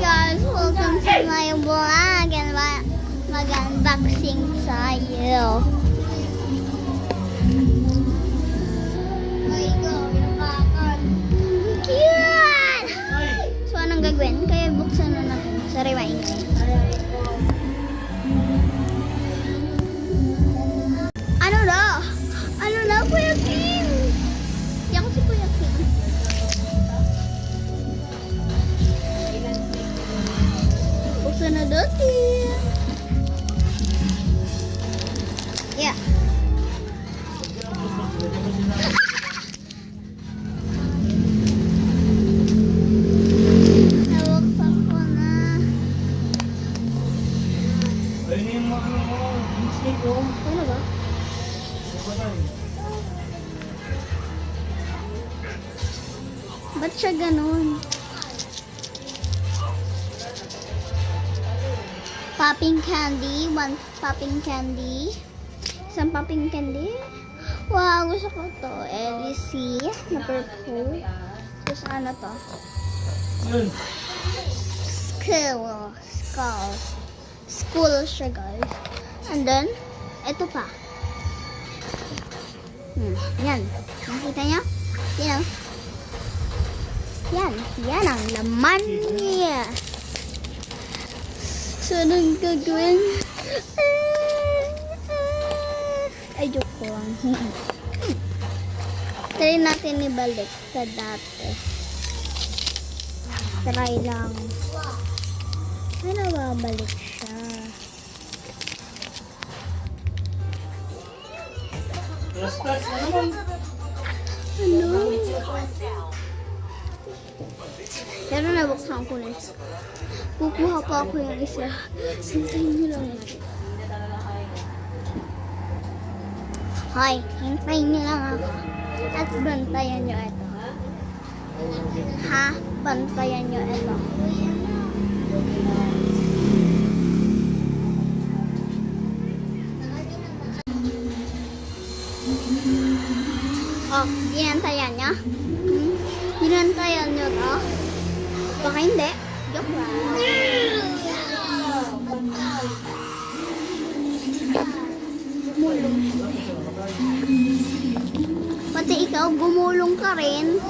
guys, welcome to my vlog and mag-unboxing tayo. Cute! So anong gagawin? Kaya buksan na natin. Sorry, maingay. Ano na? Ano na, Kuya Kim? Yan ko si Kuya Kim. Buksan na dati. Yeah. Nabuksan ko na. Ayun yung mga ano mo, mistake ko. Ano ba? Ba't siya ganun? Popping candy. One popping candy. Isang popping candy. Wow, gusto ko to. LC na purple. Tapos ano to? Yun. School siya, guys. And then, ito pa. Yan. Nakita niyo? Yan. Yan ang laman niya. So, anong gagawin? Ay, joke ko lang. Try natin ibalik sa dati. Try lang. Ay, nababalik siya. Start na naman. Ano? Pero nabuksan ko na. Kukuha pa ako yung isa. Hintayin nyo lang. Hoy, hintayin nyo lang ako. At bantayan nyo ito. Ha? Bantayan nyo ito. Oh, ginantayan nyo? Ginantayan nyo to? Baka hindi. Joke lang. Gumulong. Pati ikaw, gumulong ka rin.